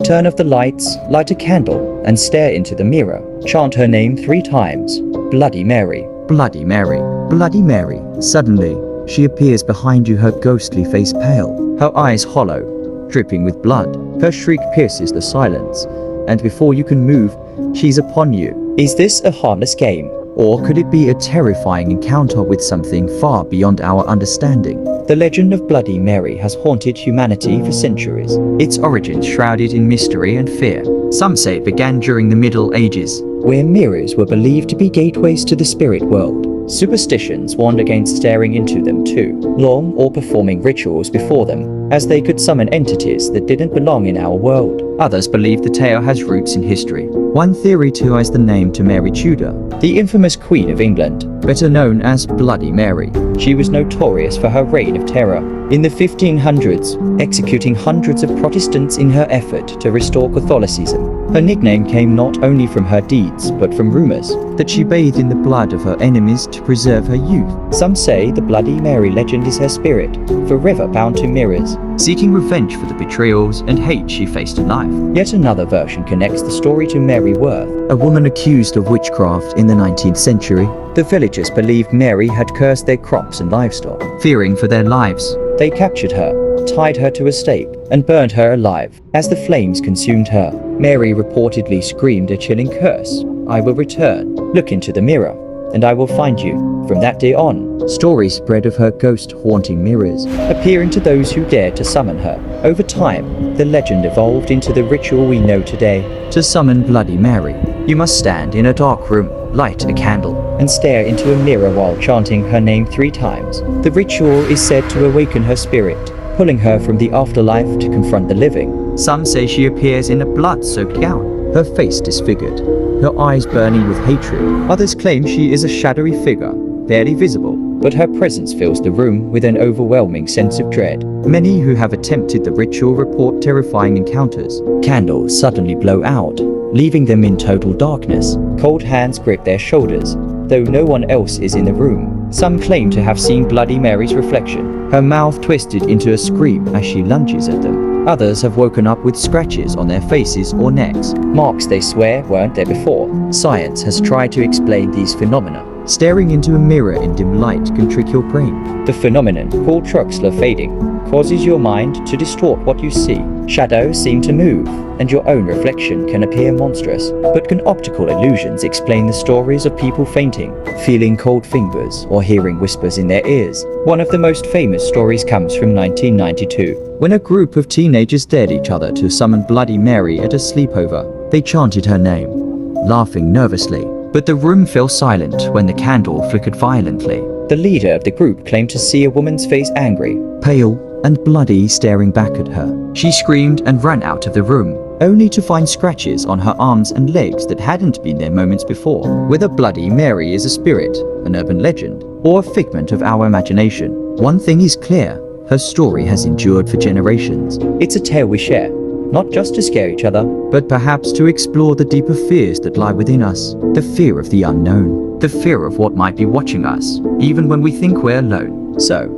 Turn off the lights, light a candle, and stare into the mirror. Chant her name 3 times. Bloody Mary. Bloody Mary. Bloody Mary. Suddenly, she appears behind you, her ghostly face pale, her eyes hollow, dripping with blood. Her shriek pierces the silence, and before you can move, she's upon you. Is this a harmless game? Or could it be a terrifying encounter with something far beyond our understanding? The legend of Bloody Mary has haunted humanity for centuries. Its origins shrouded in mystery and fear. Some say it began during the Middle Ages, where mirrors were believed to be gateways to the spirit world. Superstitions warned against staring into them too long or performing rituals before them, as they could summon entities that didn't belong in our world. Others believe the tale has roots in history. One theory ties the name to Mary Tudor, the infamous Queen of England, better known as Bloody Mary. She was notorious for her reign of terror in the 1500s, executing hundreds of Protestants in her effort to restore Catholicism. Her nickname came not only from her deeds, but from rumors that she bathed in the blood of her enemies to preserve her youth. Some say the Bloody Mary legend is her spirit, forever bound to mirrors, seeking revenge for the betrayals and hate she faced in life. Yet another version connects the story to Mary Worth, a woman accused of witchcraft in the 19th century. The villagers believed Mary had cursed their crops and livestock. Fearing for their lives, they captured her, tied her to a stake, and burned her alive. As the flames consumed her, Mary reportedly screamed a chilling curse, "I will return. Look into the mirror, and I will find you." From that day on, stories spread of her ghost haunting mirrors, appearing to those who dared to summon her. Over time, the legend evolved into the ritual we know today. To summon Bloody Mary, you must stand in a dark room, light a candle, and stare into a mirror while chanting her name 3 times. The ritual is said to awaken her spirit, pulling her from the afterlife to confront the living. Some say she appears in a blood-soaked gown, her face disfigured, her eyes burning with hatred. Others claim she is a shadowy figure, barely visible, but her presence fills the room with an overwhelming sense of dread. Many who have attempted the ritual report terrifying encounters. Candles suddenly blow out, leaving them in total darkness. Cold hands grip their shoulders, though no one else is in the room. Some claim to have seen Bloody Mary's reflection, her mouth twisted into a scream as she lunges at them. Others have woken up with scratches on their faces or necks, marks they swear weren't there before. Science has tried to explain these phenomena. Staring into a mirror in dim light can trick your brain. The phenomenon, called Truxler fading, causes your mind to distort what you see. Shadows seem to move, and your own reflection can appear monstrous. But can optical illusions explain the stories of people fainting, feeling cold fingers, or hearing whispers in their ears? One of the most famous stories comes from 1992, when a group of teenagers dared each other to summon Bloody Mary at a sleepover. They chanted her name, laughing nervously, but the room fell silent when the candle flickered violently. The leader of the group claimed to see a woman's face angry, pale, and bloody, staring back at her. She screamed and ran out of the room, only to find scratches on her arms and legs that hadn't been there moments before. Whether Bloody Mary is a spirit, an urban legend, or a figment of our imagination, one thing is clear: her story has endured for generations. It's a tale we share, not just to scare each other, but perhaps to explore the deeper fears that lie within us. The fear of the unknown, the fear of what might be watching us, even when we think we're alone. So,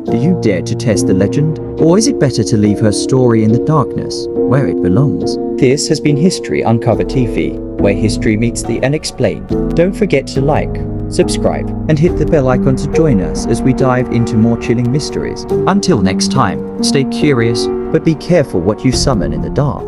do you dare to test the legend? Or is it better to leave her story in the darkness, where it belongs? This has been History Uncovered TV, where history meets the unexplained. Don't forget to like, subscribe, and hit the bell icon to join us as we dive into more chilling mysteries. Until next time, stay curious, but be careful what you summon in the dark.